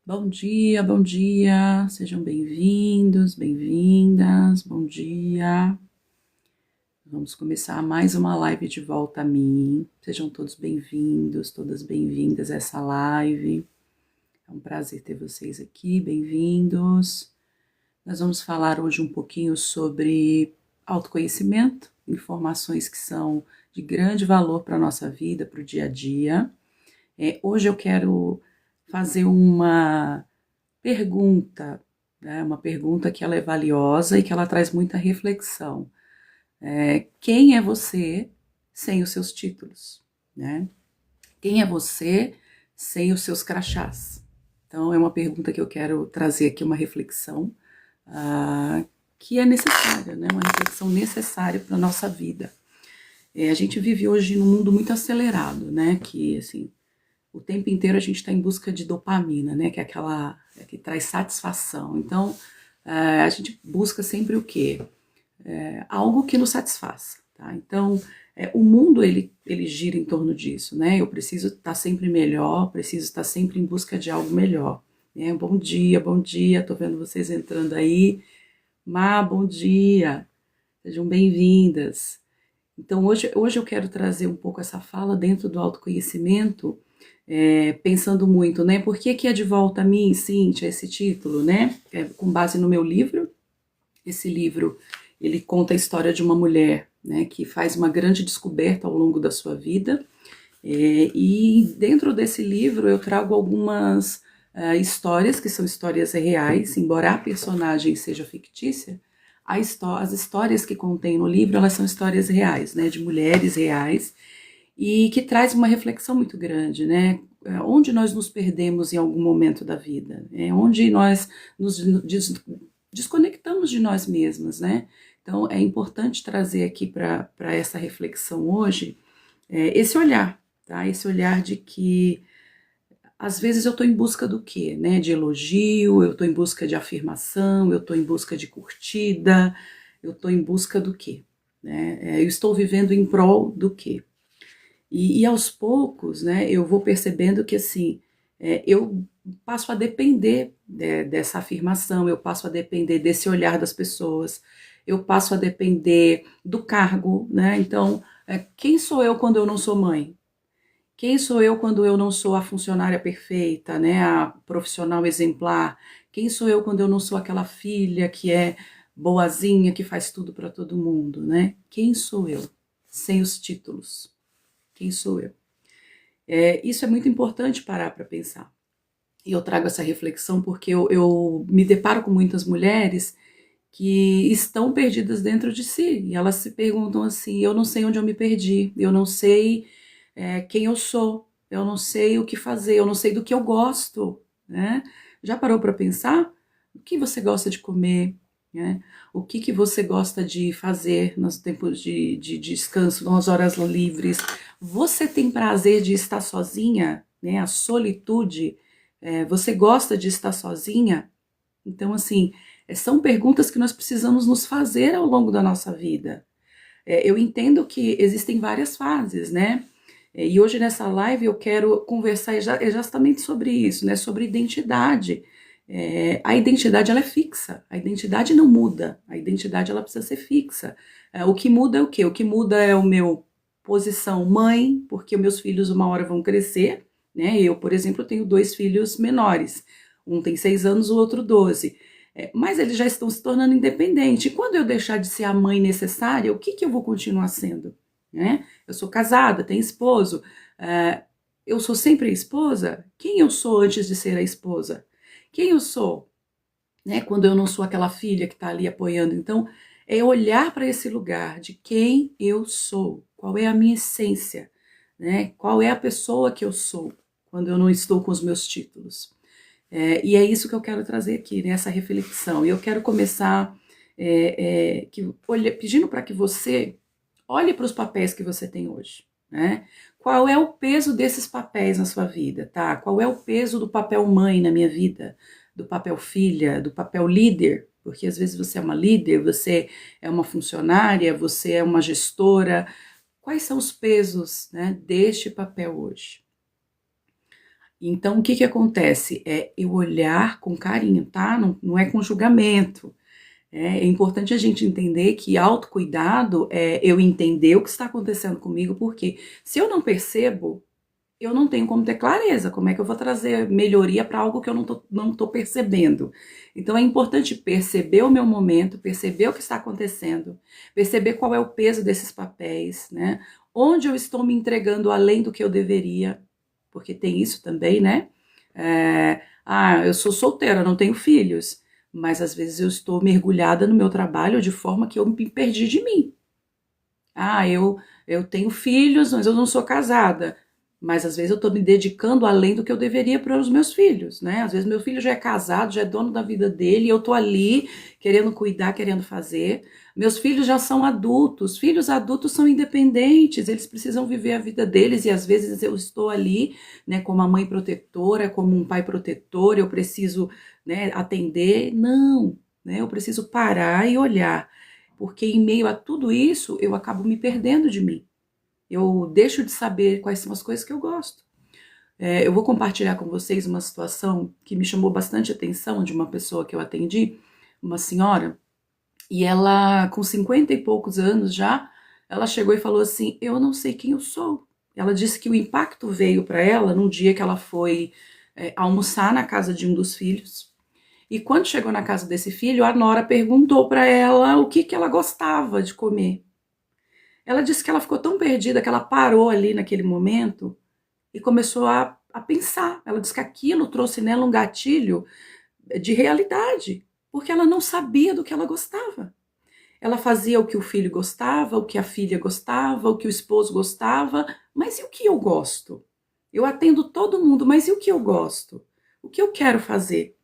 Bom dia, sejam bem-vindos, bem-vindas, bom dia. Vamos começar mais uma live de volta a mim. Sejam todos bem-vindos, todas bem-vindas a essa live. É um prazer ter vocês aqui, bem-vindos. Nós vamos falar hoje um pouquinho sobre autoconhecimento, informações que são de grande valor para a nossa vida, para o dia a dia. Hoje eu quero fazer uma pergunta, né? Uma pergunta que ela é valiosa e que ela traz muita reflexão. Quem é você sem os seus títulos, né? Quem é você sem os seus crachás? Então é uma pergunta que eu quero trazer aqui, uma reflexão que é necessária, né? Uma reflexão necessária para a nossa vida. A gente vive hoje num mundo muito acelerado, né? Que assim, o tempo inteiro a gente está em busca de dopamina, né? Que é aquela que traz satisfação. Então, a gente busca sempre o quê? Algo que nos satisfaça, tá? Então, o mundo, ele gira em torno disso, né? Eu preciso estar sempre melhor, preciso estar sempre em busca de algo melhor. Né? Bom dia, tô vendo vocês entrando aí. Bom dia, sejam bem-vindas. Então, hoje eu quero trazer um pouco essa fala dentro do autoconhecimento, pensando muito, né? Por que é de volta a mim, Cíntia, esse título, né? Com base no meu livro. Esse livro, ele conta a história de uma mulher, né? Que faz uma grande descoberta ao longo da sua vida. E dentro desse livro eu trago algumas histórias, que são histórias reais, embora a personagem seja fictícia, as histórias que contém no livro, elas são histórias reais, né, de mulheres reais, e que traz uma reflexão muito grande, né, onde nós nos perdemos em algum momento da vida, onde nós nos desconectamos de nós mesmas, né. Então é importante trazer aqui para essa reflexão hoje esse olhar, tá, esse olhar de que às vezes eu estou em busca do quê, né? De elogio, eu estou em busca de afirmação, eu estou em busca de curtida, eu estou em busca do quê? Né? Eu estou vivendo em prol do quê? E aos poucos, né, eu vou percebendo que assim, eu passo a depender dessa afirmação, eu passo a depender desse olhar das pessoas, eu passo a depender do cargo, né? Então, quem sou eu quando eu não sou mãe? Quem sou eu quando eu não sou a funcionária perfeita, né, a profissional exemplar? Quem sou eu quando eu não sou aquela filha que é boazinha, que faz tudo para todo mundo, né? Quem sou eu? Sem os títulos. Quem sou eu? Isso é muito importante parar para pensar. E eu trago essa reflexão porque eu me deparo com muitas mulheres que estão perdidas dentro de si. E elas se perguntam assim: eu não sei onde eu me perdi, eu não sei quem eu sou, eu não sei o que fazer, eu não sei do que eu gosto, né? Já parou para pensar? O que você gosta de comer, né? O que você gosta de fazer nos tempos de descanso, nas horas livres? Você tem prazer de estar sozinha, né? A solitude, você gosta de estar sozinha? Então, assim, são perguntas que nós precisamos nos fazer ao longo da nossa vida. Eu entendo que existem várias fases, né? E hoje nessa live eu quero conversar justamente sobre isso, né? Sobre identidade. A identidade ela é fixa, a identidade não muda, a identidade ela precisa ser fixa. O que muda é o quê? O que muda é o meu posição mãe, porque os meus filhos uma hora vão crescer, né? Eu, por exemplo, tenho 2 filhos menores, um tem 6 anos, o outro 12. Mas eles já estão se tornando independentes. E quando eu deixar de ser a mãe necessária, o que eu vou continuar sendo? Né? Eu sou casada, tenho esposo. Eu sou sempre a esposa? Quem eu sou antes de ser a esposa? Quem eu sou, né? Quando eu não sou aquela filha que está ali apoiando. Então, é olhar para esse lugar de quem eu sou, qual é a minha essência, né? Qual é a pessoa que eu sou quando eu não estou com os meus títulos. E é isso que eu quero trazer aqui, né, essa reflexão. E eu quero começar pedindo para que você olhe para os papéis que você tem hoje, né? Qual é o peso desses papéis na sua vida, tá? Qual é o peso do papel mãe na minha vida, do papel filha, do papel líder? Porque às vezes você é uma líder, você é uma funcionária, você é uma gestora. Quais são os pesos, né, deste papel hoje? Então, o que que acontece? É eu olhar com carinho, tá? Não é com julgamento. É importante a gente entender que autocuidado é eu entender o que está acontecendo comigo, porque se eu não percebo, eu não tenho como ter clareza. Como é que eu vou trazer melhoria para algo que eu não tô percebendo? Então é importante perceber o meu momento, perceber o que está acontecendo, perceber qual é o peso desses papéis, né? Onde eu estou me entregando além do que eu deveria, porque tem isso também, né? Eu sou solteira, não tenho filhos, mas às vezes eu estou mergulhada no meu trabalho de forma que eu me perdi de mim. Eu tenho filhos, mas eu não sou casada. Mas às vezes eu estou me dedicando além do que eu deveria para os meus filhos, né? Às vezes meu filho já é casado, já é dono da vida dele, e eu estou ali querendo cuidar, querendo fazer. Meus filhos já são adultos, filhos adultos são independentes, eles precisam viver a vida deles, e às vezes eu estou ali, né, como a mãe protetora, como um pai protetor, eu preciso, né, atender. Não, né? Eu preciso parar e olhar, porque em meio a tudo isso eu acabo me perdendo de mim. Eu deixo de saber quais são as coisas que eu gosto. Eu vou compartilhar com vocês uma situação que me chamou bastante atenção de uma pessoa que eu atendi, uma senhora, e ela, com 50 e poucos anos já, ela chegou e falou assim: eu não sei quem eu sou. Ela disse que o impacto veio para ela num dia que ela foi almoçar na casa de um dos filhos. E quando chegou na casa desse filho, a nora perguntou para ela o que ela gostava de comer. Ela disse que ela ficou tão perdida que ela parou ali naquele momento e começou a pensar. Ela disse que aquilo trouxe nela um gatilho de realidade, porque ela não sabia do que ela gostava. Ela fazia o que o filho gostava, o que a filha gostava, o que o esposo gostava, mas e o que eu gosto? Eu atendo todo mundo, mas e o que eu gosto? O que eu quero fazer?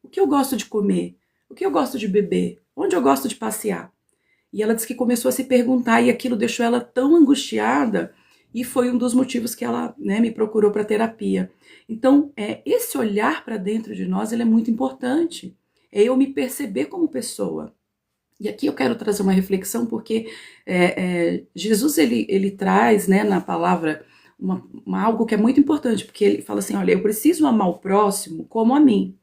O que eu gosto de comer? O que eu gosto de beber? Onde eu gosto de passear? E ela disse que começou a se perguntar e aquilo deixou ela tão angustiada e foi um dos motivos que ela, né, me procurou para terapia. Então, esse olhar para dentro de nós ele é muito importante. É eu me perceber como pessoa. E aqui eu quero trazer uma reflexão porque Jesus ele traz, né, na palavra algo que é muito importante, porque ele fala assim: olha, eu preciso amar o próximo como a mim.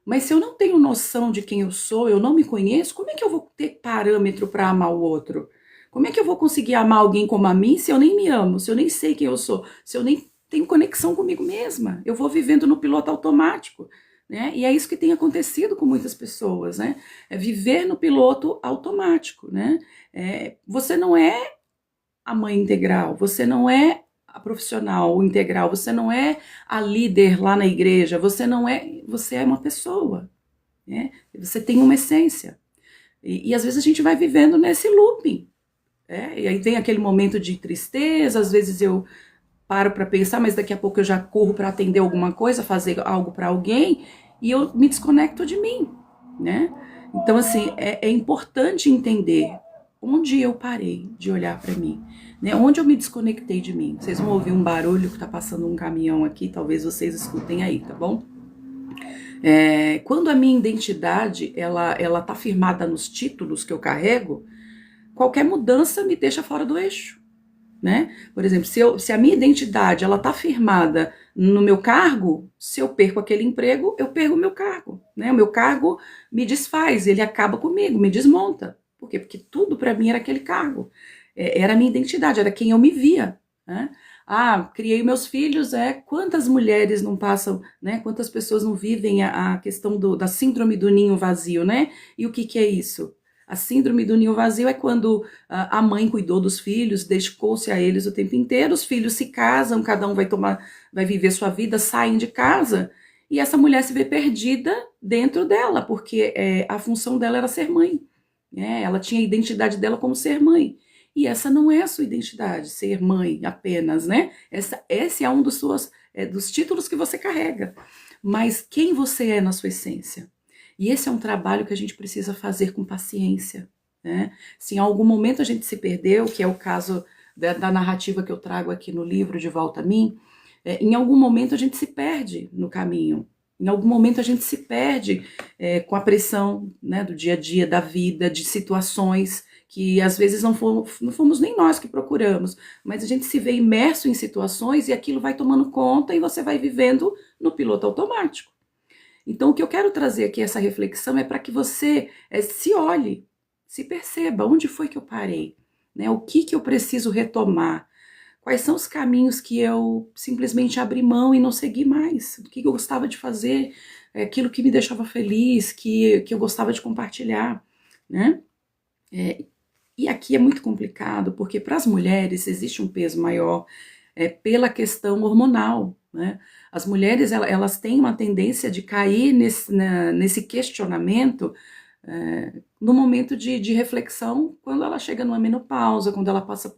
Mas se eu não tenho noção de quem eu sou, eu não me conheço, como é que eu vou ter parâmetro para amar o outro? Como é que eu vou conseguir amar alguém como a mim se eu nem me amo, se eu nem sei quem eu sou, se eu nem tenho conexão comigo mesma? Eu vou vivendo no piloto automático, né? E é isso que tem acontecido com muitas pessoas, né? É viver no piloto automático, né? Você não é a mãe integral, você não é a profissional integral, você não é a líder lá na igreja, você é uma pessoa, né? Você tem uma essência. E às vezes a gente vai vivendo nesse looping, e aí vem aquele momento de tristeza, às vezes eu paro para pensar, mas daqui a pouco eu já corro para atender alguma coisa, fazer algo para alguém, e eu me desconecto de mim, né? Então, assim, é importante entender onde eu parei de olhar para mim, né? Onde eu me desconectei de mim. Vocês vão ouvir um barulho que tá passando um caminhão aqui, talvez vocês escutem aí, tá bom? Quando a minha identidade ela tá firmada nos títulos que eu carrego, qualquer mudança me deixa fora do eixo, né? Por exemplo, se a minha identidade ela tá firmada no meu cargo, se eu perco aquele emprego, eu perco o meu cargo, né? O meu cargo me desfaz, ele acaba comigo, me desmonta. Por quê? Porque tudo para mim era aquele cargo, era a minha identidade, era quem eu me via, né? Criei meus filhos, quantas mulheres não passam, né? Quantas pessoas não vivem a questão da síndrome do ninho vazio, né? E o que é isso? A síndrome do ninho vazio é quando a mãe cuidou dos filhos, dedicou-se a eles o tempo inteiro, os filhos se casam, cada um vai viver sua vida, saem de casa, e essa mulher se vê perdida dentro dela, porque a função dela era ser mãe, né? Ela tinha a identidade dela como ser mãe. E essa não é a sua identidade, ser mãe apenas, né? Esse é um dos títulos que você carrega. Mas quem você é na sua essência? E esse é um trabalho que a gente precisa fazer com paciência, né? Se em algum momento a gente se perdeu, que é o caso da narrativa que eu trago aqui no livro De Volta a Mim, em algum momento a gente se perde no caminho. Em algum momento a gente se perde com a pressão, né, do dia a dia, da vida, de situações que às vezes não fomos nem nós que procuramos, mas a gente se vê imerso em situações e aquilo vai tomando conta e você vai vivendo no piloto automático. Então, o que eu quero trazer aqui, essa reflexão, é para que você se olhe, se perceba onde foi que eu parei, né? O que eu preciso retomar, quais são os caminhos que eu simplesmente abri mão e não segui mais, o que eu gostava de fazer, aquilo que me deixava feliz, que eu gostava de compartilhar, né? E aqui é muito complicado, porque para as mulheres existe um peso maior pela questão hormonal, né? As mulheres, elas têm uma tendência de cair nesse questionamento no momento de reflexão, quando ela chega numa menopausa, quando ela passa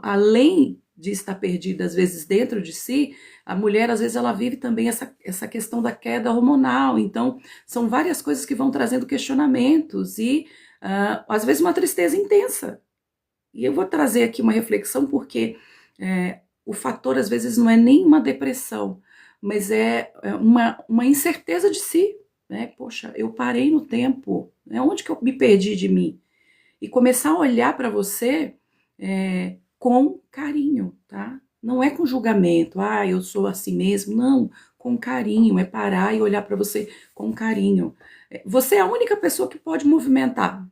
além de estar perdida, às vezes, dentro de si, a mulher, às vezes, ela vive também essa questão da queda hormonal. Então, são várias coisas que vão trazendo questionamentos e, às vezes, uma tristeza intensa. E eu vou trazer aqui uma reflexão porque o fator, às vezes, não é nem uma depressão, mas é uma incerteza de si, né? Poxa, eu parei no tempo, né? Onde que eu me perdi de mim? E começar a olhar para você com carinho, tá? Não é com julgamento, eu sou assim mesmo, não, com carinho, é parar e olhar para você com carinho. Você é a única pessoa que pode movimentar.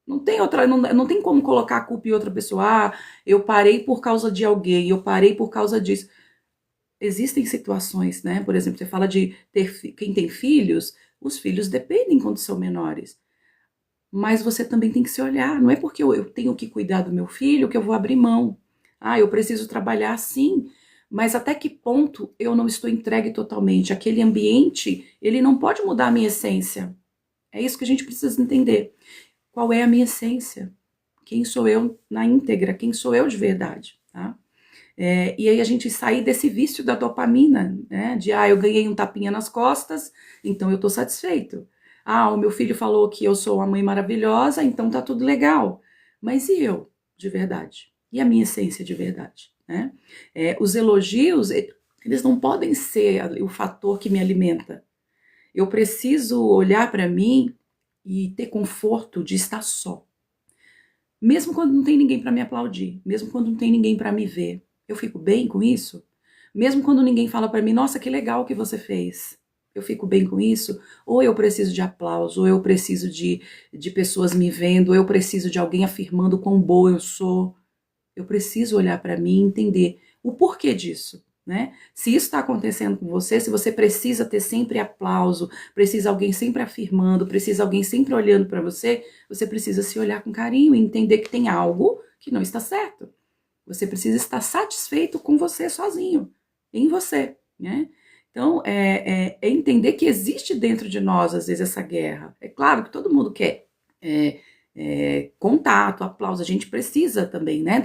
Não tem outra, não tem como colocar a culpa em outra pessoa. Eu parei por causa de alguém, eu parei por causa disso. Existem situações, né? Por exemplo, você fala de quem tem filhos, os filhos dependem quando são menores. Mas você também tem que se olhar. Não é porque eu tenho que cuidar do meu filho que eu vou abrir mão. Eu preciso trabalhar sim, mas até que ponto eu não estou entregue totalmente? Aquele ambiente, ele não pode mudar a minha essência. É isso que a gente precisa entender. Qual é a minha essência? Quem sou eu na íntegra? Quem sou eu de verdade? Tá? E aí a gente sair desse vício da dopamina, né? De, eu ganhei um tapinha nas costas, então eu tô satisfeito. O meu filho falou que eu sou uma mãe maravilhosa, então tá tudo legal. Mas e eu, de verdade? E a minha essência de verdade, né? Os elogios, eles não podem ser o fator que me alimenta. Eu preciso olhar para mim e ter conforto de estar só. Mesmo quando não tem ninguém para me aplaudir, mesmo quando não tem ninguém para me ver, eu fico bem com isso? Mesmo quando ninguém fala para mim, nossa, que legal que você fez, eu fico bem com isso? Ou eu preciso de aplauso, ou eu preciso de pessoas me vendo, ou eu preciso de alguém afirmando quão boa eu sou? Eu preciso olhar para mim e entender o porquê disso. Né? Se isso está acontecendo com você, se você precisa ter sempre aplauso, precisa alguém sempre afirmando, precisa alguém sempre olhando para você, você precisa se olhar com carinho e entender que tem algo que não está certo. Você precisa estar satisfeito com você sozinho, em você, né? Então, entender que existe dentro de nós, às vezes, essa guerra. É claro que todo mundo quer contato, aplauso, a gente precisa também, né,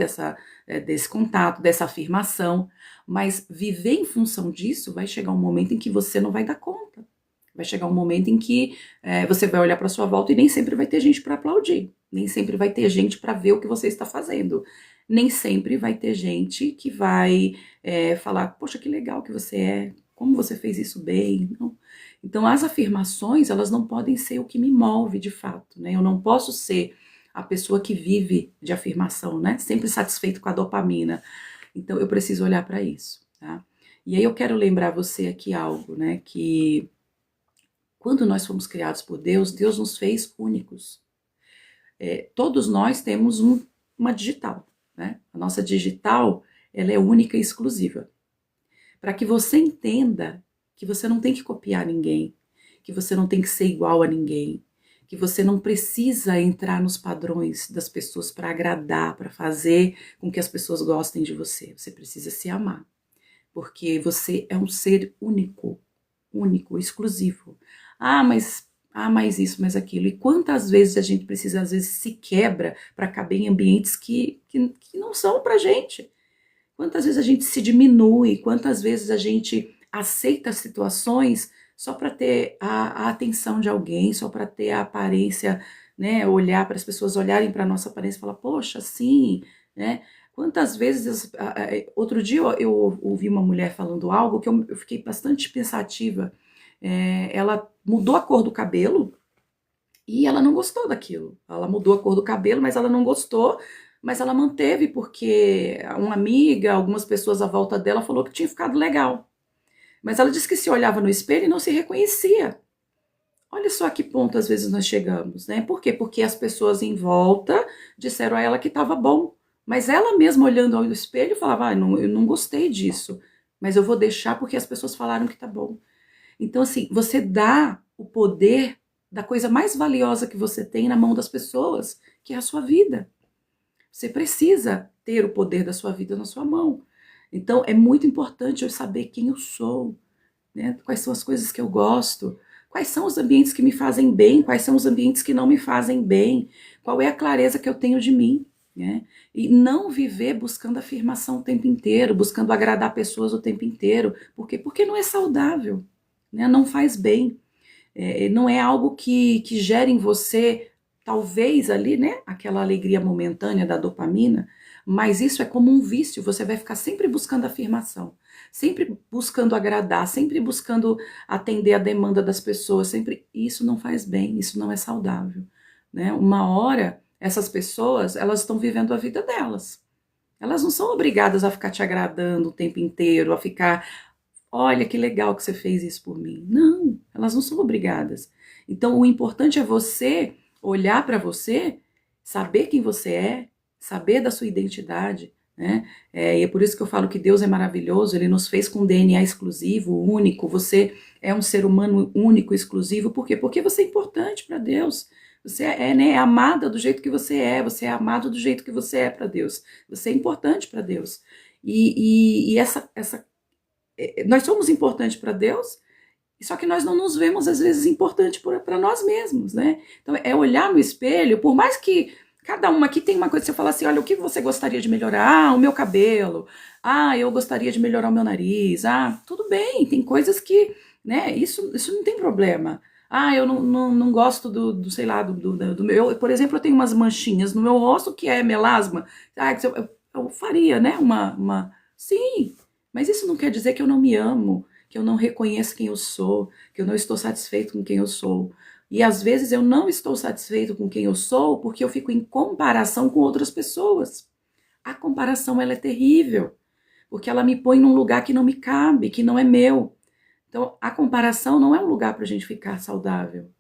desse contato, dessa afirmação, mas viver em função disso vai chegar um momento em que você não vai dar conta. Vai chegar um momento em que você vai olhar para sua volta e nem sempre vai ter gente para aplaudir, nem sempre vai ter gente para ver o que você está fazendo, nem sempre vai ter gente que vai falar, poxa, que legal que você é, como você fez isso bem. Não. Então, as afirmações, elas não podem ser o que me move de fato, né? Eu não posso ser a pessoa que vive de afirmação, né? Sempre satisfeito com a dopamina. Então, eu preciso olhar para isso, tá? E aí eu quero lembrar você aqui algo, né? Que quando nós fomos criados por Deus, Deus nos fez únicos. Todos nós temos uma digital, né? A nossa digital, ela é única e exclusiva. Para que você entenda que você não tem que copiar ninguém, que você não tem que ser igual a ninguém, que você não precisa entrar nos padrões das pessoas para agradar, para fazer com que as pessoas gostem de você. Você precisa se amar, porque você é um ser único, exclusivo. Mais isso, mais aquilo. E quantas vezes a gente precisa, às vezes, se quebra para caber em ambientes que não são pra gente. Quantas vezes a gente se diminui, quantas vezes a gente aceita situações só para ter a atenção de alguém, só para ter a aparência, né, olhar para as pessoas olharem para a nossa aparência e falar, poxa, sim, né? Quantas vezes, outro dia eu ouvi uma mulher falando algo que eu fiquei bastante pensativa. Ela mudou a cor do cabelo E ela não gostou daquilo. Ela mudou a cor do cabelo, mas ela não gostou, mas ela manteve porque uma amiga, algumas pessoas à volta dela falou que tinha ficado legal. Mas ela disse que se olhava no espelho e não se reconhecia. Olha só a que ponto às vezes nós chegamos, né? Por quê? Porque as pessoas em volta disseram a ela que estava bom. Mas ela mesma olhando ao espelho falava, não, eu não gostei disso. Mas eu vou deixar porque as pessoas falaram que tá bom. Então, assim, você dá o poder da coisa mais valiosa que você tem na mão das pessoas, que é a sua vida. Você precisa ter o poder da sua vida na sua mão. Então, é muito importante eu saber quem eu sou, né? Quais são as coisas que eu gosto, quais são os ambientes que me fazem bem, quais são os ambientes que não me fazem bem, qual é a clareza que eu tenho de mim, né? E não viver buscando afirmação o tempo inteiro, buscando agradar pessoas o tempo inteiro. Por quê? Porque não é saudável, né? Não faz bem. Não é algo que gere em você, talvez ali, né, aquela alegria momentânea da dopamina, mas isso é como um vício, você vai ficar sempre buscando afirmação, sempre buscando agradar, sempre buscando atender a demanda das pessoas, sempre, isso não faz bem, isso não é saudável, né? Uma hora, essas pessoas, elas estão vivendo a vida delas, elas não são obrigadas a ficar te agradando o tempo inteiro, a ficar, olha que legal que você fez isso por mim. Não, elas não são obrigadas. Então o importante é você olhar para você, saber quem você é, saber da sua identidade, né? E é por isso que eu falo que Deus é maravilhoso, Ele nos fez com DNA exclusivo, único, você é um ser humano único, exclusivo, por quê? Porque você é importante para Deus. Você né, é amada do jeito que você é amado do jeito que você é para Deus. Você é importante para Deus. E essa nós somos importantes para Deus, só que nós não nos vemos, às vezes, importantes para nós mesmos, né? Então, é olhar no espelho, por mais que cada uma aqui tem uma coisa, você fala assim, olha, o que você gostaria de melhorar? Ah, o meu cabelo. Ah, eu gostaria de melhorar o meu nariz. Ah, tudo bem, tem coisas que, né, isso não tem problema. Ah, eu não gosto sei lá, do meu... Por exemplo, eu tenho umas manchinhas no meu rosto que é melasma. Ah, eu faria, né, Sim, mas isso não quer dizer que eu não me amo, que eu não reconheço quem eu sou, que eu não estou satisfeito com quem eu sou. E às vezes eu não estou satisfeito com quem eu sou porque eu fico em comparação com outras pessoas. A comparação ela é terrível, porque ela me põe num lugar que não me cabe, que não é meu. Então a comparação não é um lugar para a gente ficar saudável.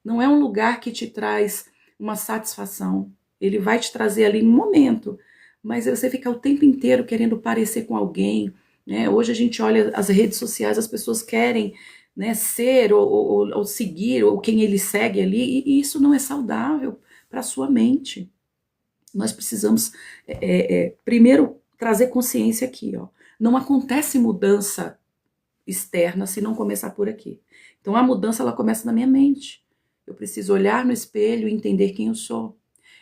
Não é um lugar que te traz uma satisfação. Ele vai te trazer ali no momento, mas você fica o tempo inteiro querendo parecer com alguém, né? Hoje a gente olha as redes sociais, as pessoas querem, né, ser ou seguir ou quem ele segue ali, e isso não é saudável para a sua mente. Nós precisamos, primeiro, trazer consciência aqui, ó. Não acontece mudança externa se não começar por aqui. Então a mudança ela começa na minha mente. Eu preciso olhar no espelho e entender quem eu sou,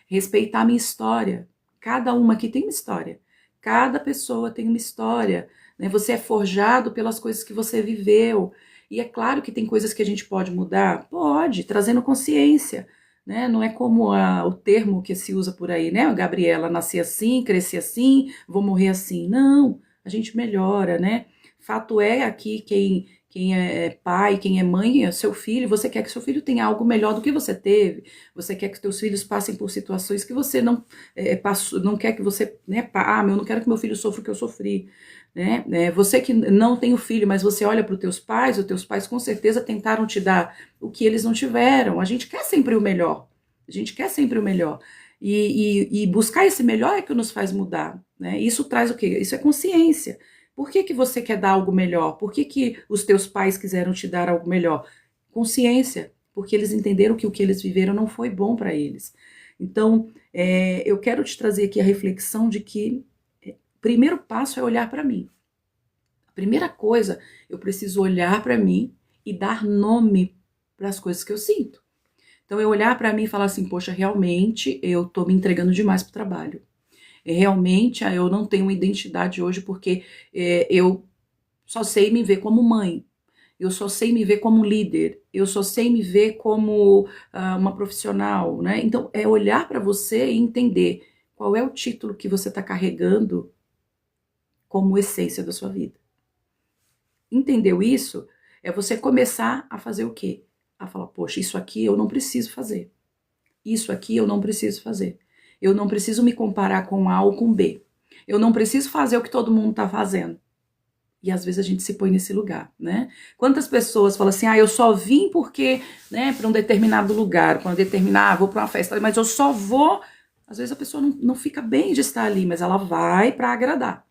respeitar a minha história. Cada uma aqui tem uma história. Cada pessoa tem uma história, né? Você é forjado pelas coisas que você viveu. E é claro que tem coisas que a gente pode mudar, pode, trazendo consciência, né? Não é como o termo que se usa por aí, né? Gabriela, nasci assim, cresci assim, vou morrer assim. Não, a gente melhora, né? Fato é aqui quem é pai, quem é mãe, é seu filho, você quer que seu filho tenha algo melhor do que você teve, você quer que seus filhos passem por situações que você não passou, não quer que você, né, eu não quero que meu filho sofra o que eu sofri, né? Você que não tem o filho, mas você olha para os teus pais com certeza tentaram te dar o que eles não tiveram, a gente quer sempre o melhor, a gente quer sempre o melhor, e buscar esse melhor é que nos faz mudar, né? Isso traz o quê? Isso é consciência. Por que você quer dar algo melhor? Por que os teus pais quiseram te dar algo melhor? Consciência, porque eles entenderam que o que eles viveram não foi bom para eles. Então, eu quero te trazer aqui a reflexão de que o primeiro passo é olhar para mim. A primeira coisa, eu preciso olhar para mim e dar nome para as coisas que eu sinto. Então, eu olhar para mim e falar assim, poxa, realmente eu tô me entregando demais pro trabalho. Realmente, eu não tenho uma identidade hoje porque eu só sei me ver como mãe, eu só sei me ver como líder, eu só sei me ver como uma profissional, né? Então, é olhar para você e entender qual é o título que você está carregando como essência da sua vida. Entendeu isso? É você começar a fazer o quê? a falar, poxa, isso aqui eu não preciso fazer. Isso aqui eu não preciso fazer. Eu não preciso me comparar com A ou com B. Eu não preciso fazer o que todo mundo tá fazendo. E às vezes a gente se põe nesse lugar, né? Quantas pessoas falam assim, eu só vim porque, né, para um determinado lugar, para vou para uma festa, mas eu só vou. Às vezes a pessoa não fica bem de estar ali, mas ela vai para agradar.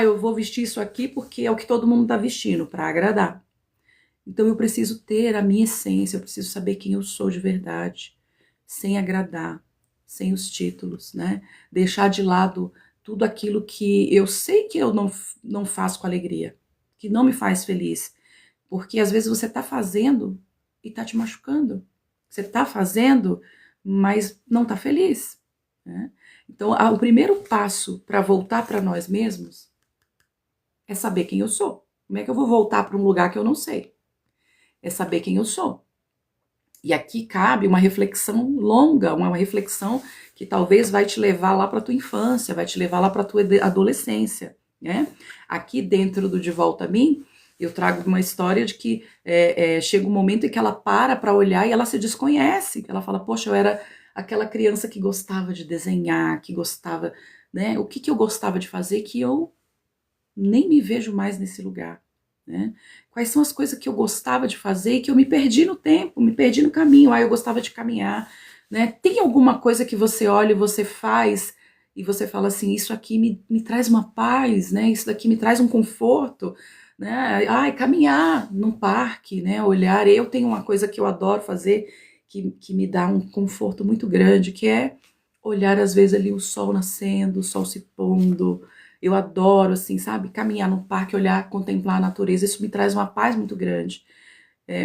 Eu vou vestir isso aqui porque é o que todo mundo tá vestindo, para agradar. Então eu preciso ter a minha essência, eu preciso saber quem eu sou de verdade, sem agradar, sem os títulos, né? Deixar de lado tudo aquilo que eu sei que eu não faço com alegria, que não me faz feliz. Porque às vezes você está fazendo e está te machucando. Você está fazendo, mas não está feliz, né? Então, o primeiro passo para voltar para nós mesmos é saber quem eu sou. Como é que eu vou voltar para um lugar que eu não sei? É saber quem eu sou. E aqui cabe uma reflexão longa, uma reflexão que talvez vai te levar lá para tua infância, vai te levar lá para tua adolescência, né? Aqui dentro do De Volta a Mim, eu trago uma história de que chega um momento em que ela para olhar e ela se desconhece. Ela fala, poxa, eu era aquela criança que gostava de desenhar, que gostava, né? O que eu gostava de fazer que eu nem me vejo mais nesse lugar, né? Quais são as coisas que eu gostava de fazer e que eu me perdi no tempo, me perdi no caminho. Eu gostava de caminhar, né? Tem alguma coisa que você olha e você faz e você fala assim, isso aqui me traz uma paz, né? Isso daqui me traz um conforto, né? Caminhar num parque, né? Olhar, eu tenho uma coisa que eu adoro fazer que me dá um conforto muito grande, que é olhar às vezes ali o sol nascendo, o sol se pondo. Eu adoro, assim, sabe, caminhar no parque, olhar, contemplar a natureza, isso me traz uma paz muito grande.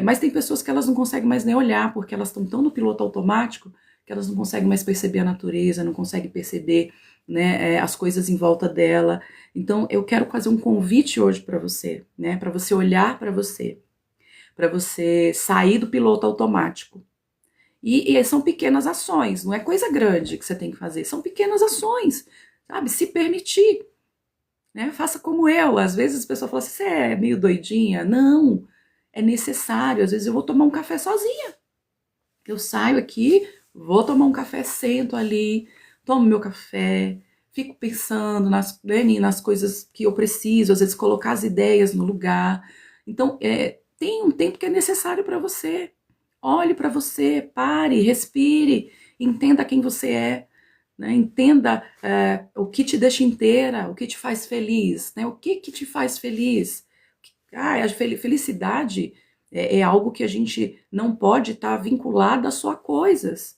Mas tem pessoas que elas não conseguem mais nem olhar, porque elas estão tão no piloto automático, que elas não conseguem mais perceber a natureza, não conseguem perceber, né, as coisas em volta dela. Então, eu quero fazer um convite hoje para você, né, para você olhar para você sair do piloto automático. E são pequenas ações, não é coisa grande que você tem que fazer, são pequenas ações, sabe, se permitir. Né? Faça como eu. Às vezes as pessoas falam assim, você é meio doidinha. Não, é necessário. Às vezes eu vou tomar um café sozinha. Eu saio aqui, vou tomar um café, sento ali, tomo meu café, fico pensando nas coisas que eu preciso, às vezes colocar as ideias no lugar. Então, tem um tempo que é necessário para você. Olhe para você, pare, respire, entenda quem você é. Né? Entenda o que te deixa inteira, o que te faz feliz, né? O que te faz feliz. A felicidade é algo que a gente não pode estar vinculado só a coisas,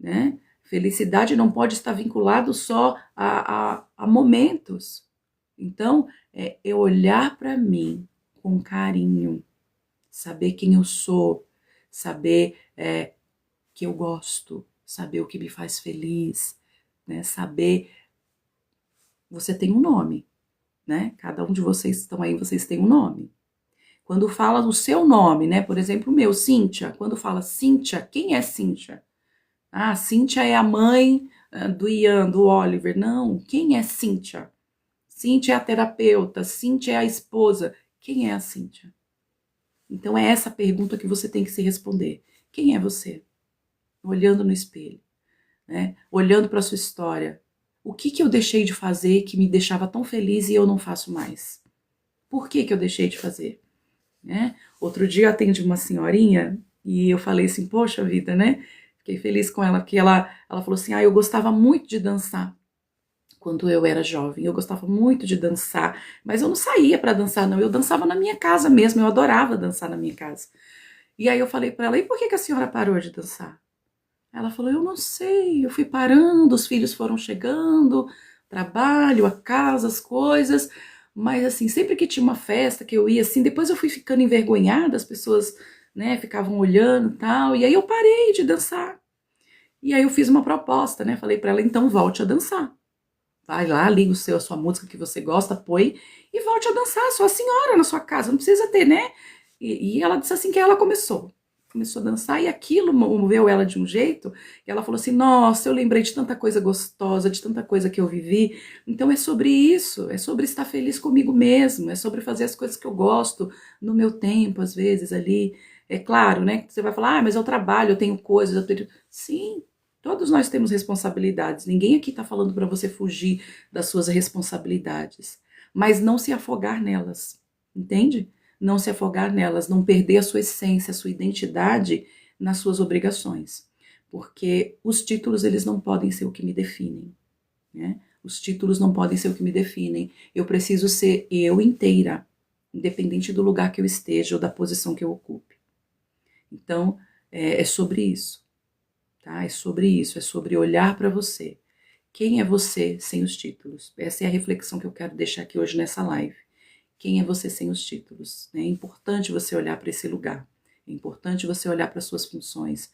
né? Felicidade não pode estar vinculado só a momentos. Então, eu olhar para mim com carinho, saber quem eu sou, saber que eu gosto, saber o que me faz feliz, né? Saber, você tem um nome, né? Cada um de vocês estão aí, vocês têm um nome. Quando fala do seu nome, né? Por exemplo, o meu, Cíntia. Quando fala Cíntia, quem é Cíntia? Cíntia é a mãe do Ian, do Oliver. Não, quem é Cíntia? Cíntia é a terapeuta, Cíntia é a esposa. Quem é a Cíntia? Então é essa pergunta que você tem que se responder. Quem é você? Olhando no espelho, né? Olhando para a sua história. O que eu deixei de fazer que me deixava tão feliz e eu não faço mais? Por que eu deixei de fazer? Né? Outro dia eu atendi uma senhorinha e eu falei assim, poxa vida, né? Fiquei feliz com ela, porque ela falou assim, eu gostava muito de dançar quando eu era jovem, eu gostava muito de dançar, mas eu não saía para dançar não, eu dançava na minha casa mesmo, eu adorava dançar na minha casa. E aí eu falei para ela, e por que a senhora parou de dançar? Ela falou, eu não sei, eu fui parando, os filhos foram chegando, trabalho, a casa, as coisas, mas assim, sempre que tinha uma festa que eu ia assim, depois eu fui ficando envergonhada, as pessoas, né, ficavam olhando e tal, e aí eu parei de dançar. E aí eu fiz uma proposta, né, falei para ela, então volte a dançar. Vai lá, liga a sua música que você gosta, põe e volte a dançar, sua senhora na sua casa, não precisa ter, né? E ela disse assim que ela começou a dançar e aquilo moveu ela de um jeito que ela falou assim, nossa, eu lembrei de tanta coisa gostosa, de tanta coisa que eu vivi. Então é sobre isso, é sobre estar feliz comigo mesmo, é sobre fazer as coisas que eu gosto no meu tempo, às vezes ali, É claro, né? Você vai falar, mas eu trabalho, eu tenho coisas, eu tenho... Sim, todos nós temos responsabilidades. Ninguém aqui está falando para você fugir das suas responsabilidades, mas não se afogar nelas, entende? Não se afogar nelas, não perder a sua essência, a sua identidade nas suas obrigações, porque os títulos eles não podem ser o que me definem, né? Os títulos não podem ser o que me definem. Eu preciso ser eu inteira, independente do lugar que eu esteja ou da posição que eu ocupe. Então, é sobre isso, tá? É sobre isso, é sobre olhar para você. Quem é você sem os títulos? Essa é a reflexão que eu quero deixar aqui hoje nessa live. Quem é você sem os títulos? É importante você olhar para esse lugar. É importante você olhar para suas funções.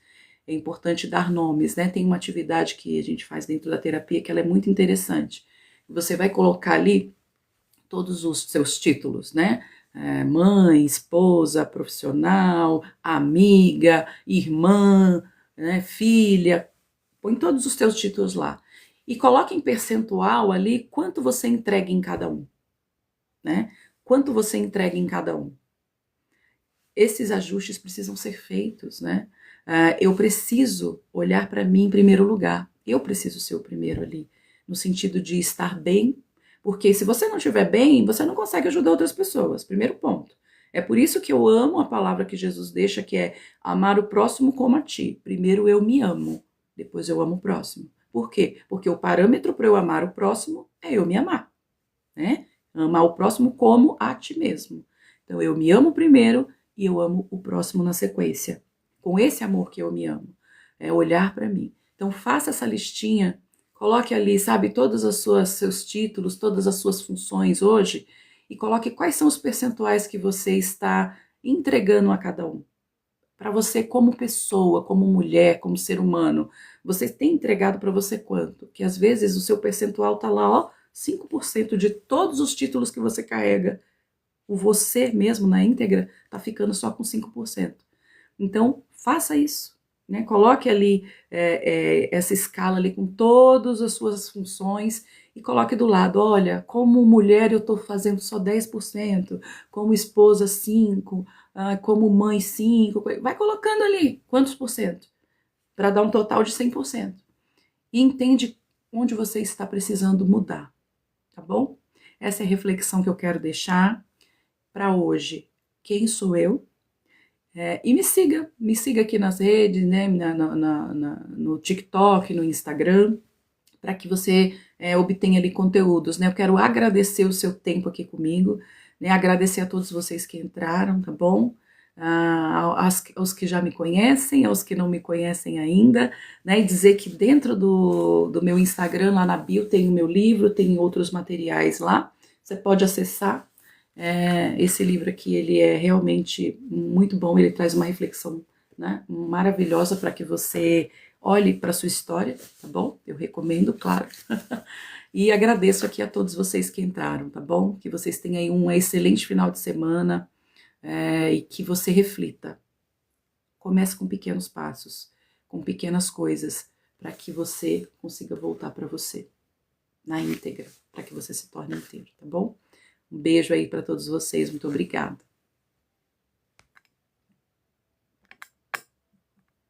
É importante dar nomes, né? Tem uma atividade que a gente faz dentro da terapia que ela é muito interessante. Você vai colocar ali todos os seus títulos, né? Mãe, esposa, profissional, amiga, irmã, né? Filha. Põe todos os seus títulos lá. E coloque em percentual ali quanto você entrega em cada um, né? Quanto você entrega em cada um. Esses ajustes precisam ser feitos, né? Eu preciso olhar para mim em primeiro lugar. Eu preciso ser o primeiro ali, no sentido de estar bem, porque se você não estiver bem, você não consegue ajudar outras pessoas. Primeiro ponto. É por isso que eu amo a palavra que Jesus deixa, que é amar o próximo como a ti. Primeiro eu me amo, depois eu amo o próximo. Por quê? Porque o parâmetro para eu amar o próximo é eu me amar, né? Amar o próximo como a ti mesmo. Então eu me amo primeiro e eu amo o próximo na sequência. Com esse amor que eu me amo. É olhar para mim. Então faça essa listinha, coloque ali, sabe, todos os seus títulos, todas as suas funções hoje e coloque quais são os percentuais que você está entregando a cada um. Para você como pessoa, como mulher, como ser humano, você tem entregado para você quanto? Que às vezes o seu percentual tá lá, ó, 5% de todos os títulos que você carrega. O você mesmo na íntegra tá ficando só com 5%. Então, faça isso, né? Coloque ali essa escala ali com todas as suas funções e coloque do lado, olha, como mulher eu estou fazendo só 10%, como esposa 5%, como mãe 5%, vai colocando ali quantos por cento, para dar um total de 100%. E entende onde você está precisando mudar, tá bom? Essa é a reflexão que eu quero deixar para hoje. Quem sou eu? E me siga aqui nas redes, né, no TikTok, no Instagram, para que você obtenha ali conteúdos, né? Eu quero agradecer o seu tempo aqui comigo, né? Agradecer a todos vocês que entraram, tá bom? Aos que já me conhecem, aos que não me conhecem ainda, né? E dizer que dentro do meu Instagram, lá na bio, tem o meu livro, tem outros materiais lá, você pode acessar. Esse livro aqui, ele é realmente muito bom, ele traz uma reflexão, né, maravilhosa para que você olhe para a sua história, tá bom? Eu recomendo, claro. E agradeço aqui a todos vocês que entraram, tá bom? Que vocês tenham aí um excelente final de semana e que você reflita. Comece com pequenos passos, com pequenas coisas, para que você consiga voltar para você, na íntegra, para que você se torne inteiro, tá bom? Um beijo aí para todos vocês, muito obrigada.